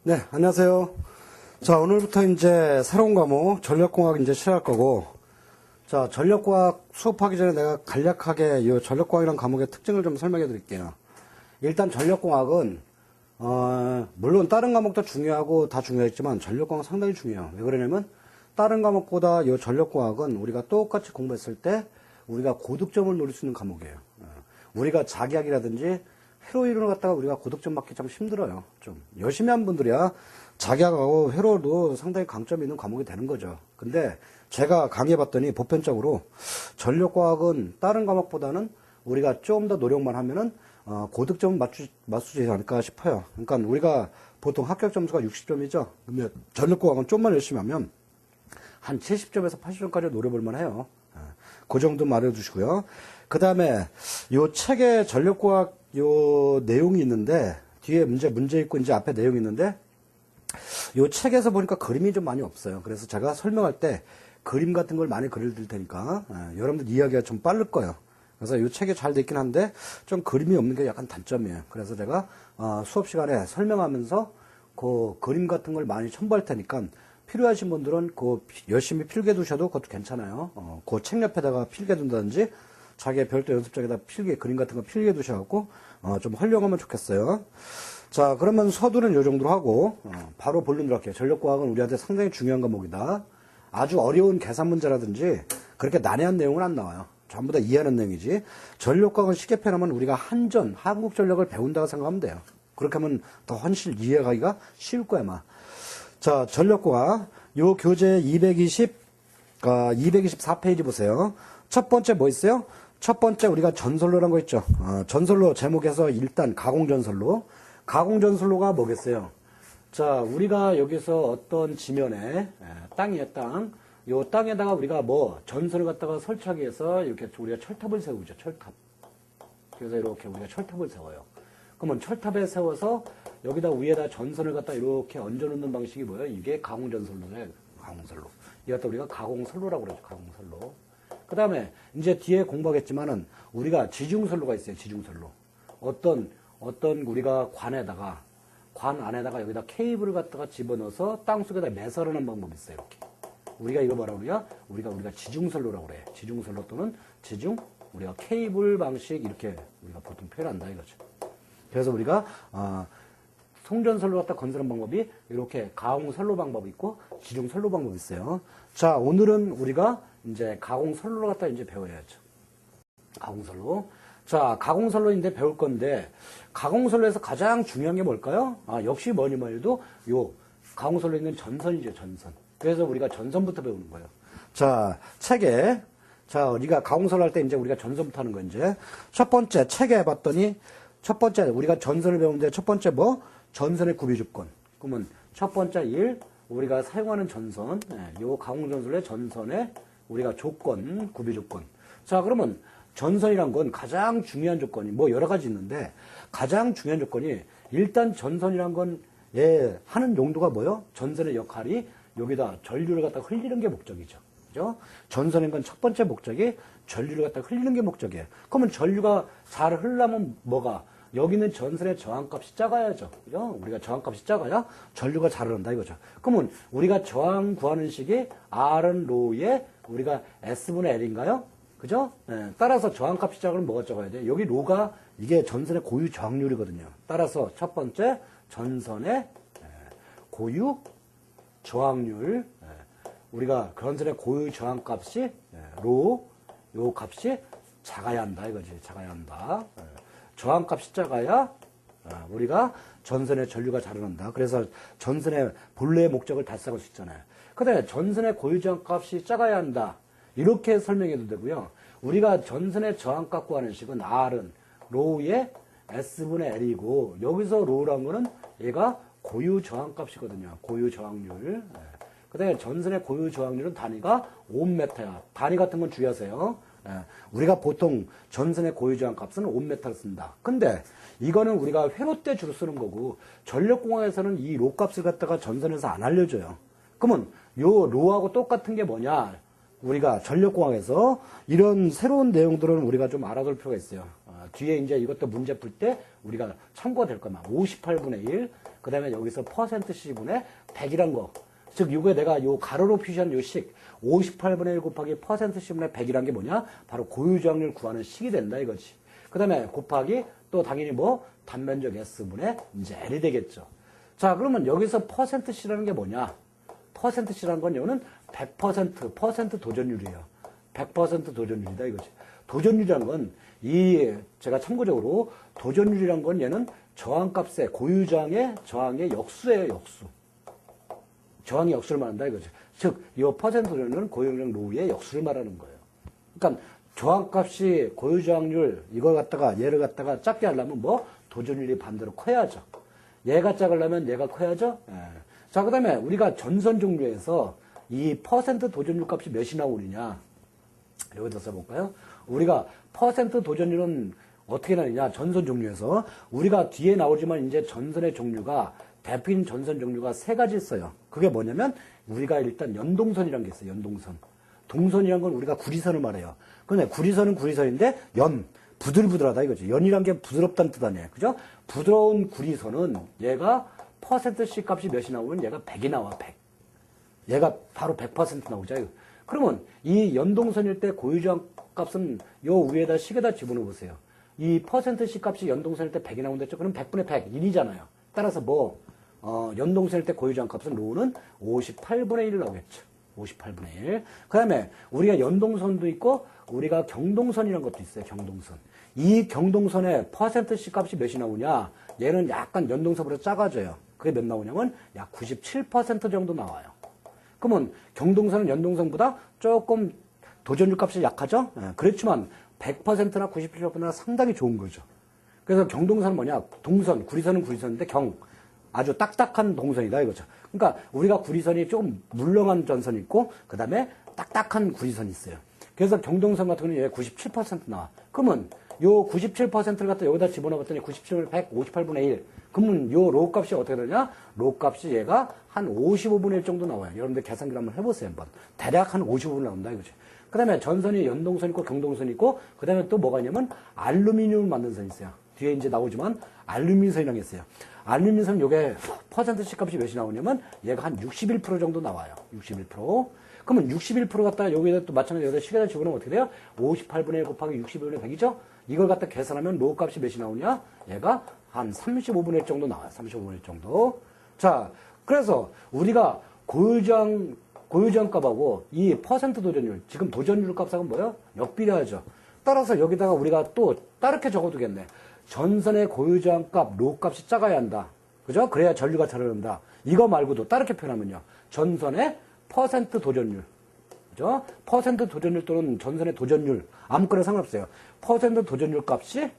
네, 안녕하세요. 자, 오늘부터 이제 새로운 과목 전력공학 이제 시작할 거고, 자, 전력공학 수업하기 전에 내가 간략하게 이 전력공학이라는 과목의 특징을 좀 설명해 드릴게요. 일단 전력공학은 물론 다른 과목도 중요하고 다 중요했지만 전력공학 상당히 중요해요. 왜 그러냐면 다른 과목보다 이 전력공학은 우리가 똑같이 공부했을 때 우리가 고득점을 노릴 수 있는 과목이에요. 우리가 자기학이라든지 회로 이론을 갖다가 우리가 고득점 받기 좀 힘들어요. 좀 열심히 한 분들이야 자기학하고 회로도 상당히 강점이 있는 과목이 되는 거죠. 근데 제가 강의해봤더니 보편적으로 전력과학은 다른 과목보다는 우리가 좀 더 노력만 하면은 고득점을 맞추지 않을까 싶어요. 그러니까 우리가 보통 합격 점수가 60점이죠. 근데 전력과학은 좀만 열심히 하면 한 70점에서 80점까지 노려볼만 해요. 그 정도 말해주시고요. 그 다음에 요 책에 전력과학 요 내용이 있는데 뒤에 문제 있고 이제 앞에 내용이 있는데 요 책에서 보니까 그림이 좀 많이 없어요. 그래서 제가 설명할 때 그림 같은 걸 많이 그려드릴 테니까 여러분들 이해하기가 좀 빠를 거예요. 그래서 이 책이 잘 돼 있긴 한데 좀 그림이 없는 게 약간 단점이에요. 그래서 제가 수업 시간에 설명하면서 그 그림 같은 걸 많이 첨부할 테니까 필요하신 분들은 그 열심히 필기해 두셔도 그것도 괜찮아요. 그 책 옆에다가 필기해 둔다든지 자기의 별도 연습장에다 그림 같은 거 필기해 두셔갖고 좀 활용하면 좋겠어요. 자, 그러면 서두는 요 정도로 하고 바로 본론 들어갈게요. 전력과학은 우리한테 상당히 중요한 과목이다. 아주 어려운 계산 문제라든지 그렇게 난해한 내용은 안 나와요. 전부 다 이해하는 내용이지. 전력과학을 쉽게 표현하면 우리가 한국전력을 배운다고 생각하면 돼요. 그렇게 하면 더 훨씬 이해하기가 쉬울 거야, 아마. 자, 전력과학 요 교재 224페이지 보세요. 첫 번째 뭐 있어요? 첫 번째 우리가 전선로라는 거 있죠. 전선로 제목에서 일단 가공전선로. 가공전선로가 뭐겠어요? 자, 우리가 여기서 어떤 지면에 땅이에요, 땅. 요 땅에다가 우리가 뭐 전선을 갖다가 설치하기 위해서 이렇게 우리가 철탑을 세우죠. 철탑. 그래서 이렇게 우리가 철탑을 세워요. 그러면 철탑에 세워서 여기다 위에다 전선을 갖다 이렇게 얹어 놓는 방식이 뭐예요? 이게 가공전선로예요. 가공선로. 이거 갖다 우리가 가공선로라고 그러죠. 가공선로. 그 다음에 이제 뒤에 공부하겠지만은 우리가 지중선로가 있어요. 지중선로. 어떤 우리가 관 안에다가 여기다 케이블을 갖다가 집어넣어서 땅속에다 매설하는 방법이 있어요. 이렇게. 우리가 이거 뭐라고 그래요? 우리가 지중선로라고 그래. 지중선로 또는 우리가 케이블 방식 이렇게 우리가 보통 표현한다 이거죠. 그래서 우리가 송전선로 갖다 건설하는 방법이 이렇게 가공선로 방법이 있고 지중선로 방법이 있어요. 자, 오늘은 우리가 이제 가공선로를 갖다 이제 배워야죠. 가공선로. 자, 가공선로인데 배울 건데 가공선로에서 가장 중요한 게 뭘까요? 역시 뭐니 해도 요 가공선로에 있는 전선이죠, 전선. 그래서 우리가 전선부터 배우는 거예요. 자, 책에 우리가 가공선로 할 때 이제 우리가 전선부터 하는 거 이제 첫 번째 책에 봤더니 첫 번째 우리가 전선을 배우는데 첫 번째 뭐 전선의 구비 조건. 그러면 첫 번째 우리가 사용하는 전선, 요 가공전선의 전선의 우리가 조건, 구비 조건. 자, 그러면 전선이란 건 가장 중요한 조건이 뭐 여러 가지 있는데 가장 중요한 조건이 일단 전선이란 건 하는 용도가 뭐요? 전선의 역할이 여기다 전류를 갖다 흘리는 게 목적이죠. 그죠? 전선인 건 첫 번째 목적이 전류를 갖다 흘리는 게 목적이에요. 그러면 전류가 잘 흐르려면 뭐가? 여기는 전선의 저항값이 작아야죠. 그죠? 우리가 저항값이 작아야 전류가 잘 흐른다 이거죠. 그러면 우리가 저항 구하는 식이 R은 로에 우리가 S분의 L인가요? 그죠? 따라서 저항값이 작으면 뭐가 적어야 돼? 여기 로가 이게 전선의 고유 저항률이거든요. 따라서 첫 번째 전선의 고유 저항률. 우리가 전선의 고유 저항값이 요 값이 작아야 한다 이거지. 작아야 한다. 저항값이 작아야 우리가 전선의 전류가 잘 흐른다. 그래서 전선의 본래의 목적을 달성할 수 있잖아요. 그다음에 전선의 고유 저항값이 작아야 한다. 이렇게 설명해도 되고요. 우리가 전선의 저항값 구하는 식은 R은 로우의 S분의 L이고 여기서 로우라는 거는 얘가 고유 저항값이거든요. 고유 저항률. 그 다음에 전선의 고유 저항률은 단위가 옴메타야. 단위 같은 건 주의하세요. 우리가 보통 전선의 고유 저항값은 옴메타를 쓴다. 근데 이거는 우리가 회로 때 주로 쓰는 거고 전력공학에서는 이 로 값을 갖다가 전선에서 안 알려줘요. 그러면 요 로하고 똑같은 게 뭐냐? 우리가 전력공학에서 이런 새로운 내용들은 우리가 좀 알아둘 필요가 있어요. 뒤에 이제 이것도 문제 풀 때 우리가 참고가 될 거만 58분의 1, 그 다음에 여기서 %C분의 100이란 거. 즉, 이거 내가 요 가로로 표시한 요 식, 58분의 1 곱하기 %C분의 100이란 게 뭐냐? 바로 고유저항률 구하는 식이 된다, 이거지. 그 다음에 곱하기 또 당연히 뭐 단면적 S분의 이제 L이 되겠죠. 자, 그러면 여기서 %C라는 게 뭐냐? %C라는 건 이거는 100% 도전율이에요. 100% 도전율이다, 이거지. 도전율이라는 건 제가 참고적으로 도전율이란 건 얘는 저항값의 고유저항의 저항의 역수예요, 역수. 저항의 역수를 말한다 이거죠. 즉, 이 %도전율은 고유저항 로우의 역수를 말하는 거예요. 그러니까 저항값이 고유저항률 이걸 갖다가 얘를 갖다가 작게 하려면 뭐 도전율이 반대로 커야죠. 얘가 작으려면 얘가 커야죠. 예. 자, 그다음에 우리가 전선 종류에서 이 %도전율 값이 몇이 나오느냐 여기다 써볼까요? 우리가 %도전율은 어떻게 나느냐 전선 종류에서 우리가 뒤에 나오지만 이제 전선의 종류가 대표적인 전선 종류가 세 가지 있어요. 그게 뭐냐면 우리가 일단 연동선이라는 게 있어요. 연동선. 동선이란 건 우리가 구리선을 말해요. 근데 구리선은 구리선인데 부들부들하다 이거지. 연이란 게 부드럽다는 뜻 아니에요. 그죠? 부드러운 구리선은 얘가 %C 값이 몇이 나오면 얘가 100이 나와, 100. 얘가 바로 100% 나오죠. 그러면 이 연동선일 때 고유저항 값은 요 위에다 식에다 집어넣어 보세요. 이 %C 값이 연동선일 때 100이 나온다 했죠? 그럼 100분의 100, 1이잖아요. 따라서 연동선일 때 고유저항 값은 로우는 58분의 1 나오겠죠. 58분의 1. 그 다음에 우리가 연동선도 있고 우리가 경동선이라는 것도 있어요. 경동선. 이 경동선의 %C 값이 몇이 나오냐? 얘는 약간 연동선보다 작아져요. 그게 몇 나오냐면 약 97% 정도 나와요. 그러면 경동선은 연동선보다 조금 도전율 값이 약하죠? 예, 그렇지만 100%나 97%나 상당히 좋은 거죠. 그래서 경동선은 뭐냐? 동선, 구리선은 구리선인데 아주 딱딱한 동선이다 이거죠. 그러니까 우리가 구리선이 조금 물렁한 전선이 있고 그 다음에 딱딱한 구리선이 있어요. 그래서 경동선 같은 경우는 얘 97% 나와. 그러면 요 97%를 갖다 여기다 집어넣었더니 97분의 100, 58분의 1. 그러면 요 로우 값이 어떻게 되냐? 로우 값이 얘가 한 55분의 1 정도 나와요. 여러분들 계산기를 한번 해보세요. 한번. 대략 한 55분 나온다 이거죠. 그 다음에 전선이 연동선 있고 경동선 있고 그 다음에 또 뭐가 있냐면 알루미늄을 만든 선이 있어요. 뒤에 이제 나오지만 알루미늄선이라는 게 있어요. 알루미늄선 요게 %C 값이 몇이 나오냐면 얘가 한 61% 정도 나와요. 61%. 그러면 61% 갖다가 여기다 또 마찬가지로 여기다 식에다 집어넣으면 어떻게 돼요? 58분의 1 곱하기 61분의 100이죠? 이걸 갖다 계산하면 로우 값이 몇이 나오냐? 얘가 한 35분의 1 정도 나와요. 35분의 1 정도. 자, 그래서 우리가 고유저항 값하고 이 %도전율, 지금 도전율 값하고 뭐예요? 역비례하죠. 따라서 여기다가 우리가 또 다르게 적어두겠네. 전선의 고유저항 값, 로우 값이 작아야 한다. 그죠? 그래야 전류가 잘 흐른다. 이거 말고도 다르게 표현하면요. 전선의 %도전율. 그죠? %도전율 또는 전선의 도전율. 아무거나 상관없어요. %도전율 값이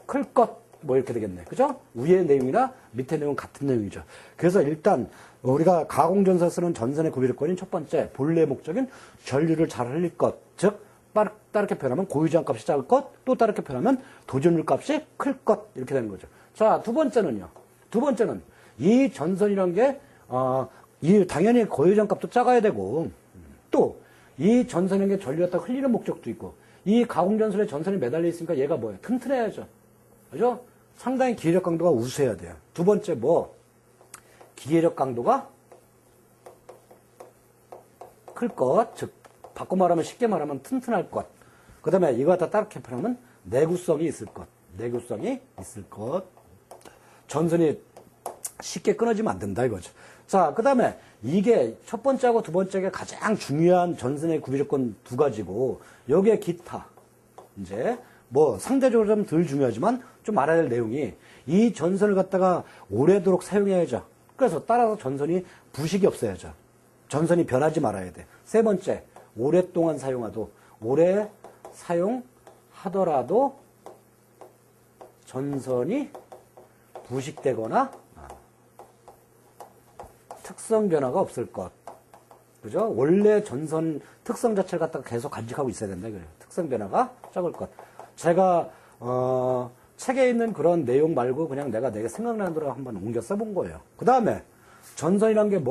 클 것. 뭐 이렇게 되겠네. 그죠? 위의 내용이나 밑의 내용은 같은 내용이죠. 그래서 일단 우리가 가공전선 쓰는 전선의 구비력권인 첫 번째 본래 목적인 전류를 잘 흘릴 것. 즉 다르게 표현하면 고유저항 값이 작을 것, 또 다르게 표현하면 도전율 값이 클 것. 이렇게 되는 거죠. 자, 두 번째는 이 전선이란 게 당연히 고유저항 값도 작아야 되고 또 이 전선에게 전류가 딱 흘리는 목적도 있고 이 가공전선에 전선이 매달려 있으니까 얘가 뭐예요? 튼튼해야죠. 그죠? 상당히 기회력 강도가 우수해야 돼요. 두 번째 기회력 강도가 클 것, 즉 바꿔 말하면 쉽게 말하면 튼튼할 것. 그 다음에 이거 갖다 다르게 표현하면 내구성이 있을 것. 내구성이 있을 것. 전선이 쉽게 끊어지면 안 된다 이거죠. 자, 그 다음에 이게 첫 번째하고 두 번째가 가장 중요한 전선의 구비조건 두 가지고 여기에 기타. 이제 상대적으로 좀 덜 중요하지만 좀 알아야 될 내용이 이 전선을 갖다가 오래도록 사용해야죠. 그래서 따라서 전선이 부식이 없어야죠. 전선이 변하지 말아야 돼. 세 번째, 오랫동안 오래 사용하더라도 전선이 부식되거나 특성 변화가 없을 것. 그죠? 원래 전선 특성 자체를 갖다가 계속 간직하고 있어야 된다. 그래요. 특성 변화가 적을 것. 제가, 책에 있는 그런 내용 말고 그냥 내가 생각나는 대로 한번 옮겨 써본 거예요. 그 다음에 전선이란 게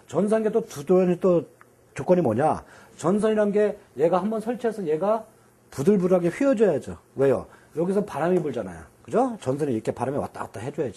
전선이 또 조건이 뭐냐? 전선이란 게 얘가 한번 설치해서 얘가 부들부들하게 휘어줘야죠. 왜요? 여기서 바람이 불잖아요. 그죠? 전선이 이렇게 바람이 왔다 갔다 해줘야죠.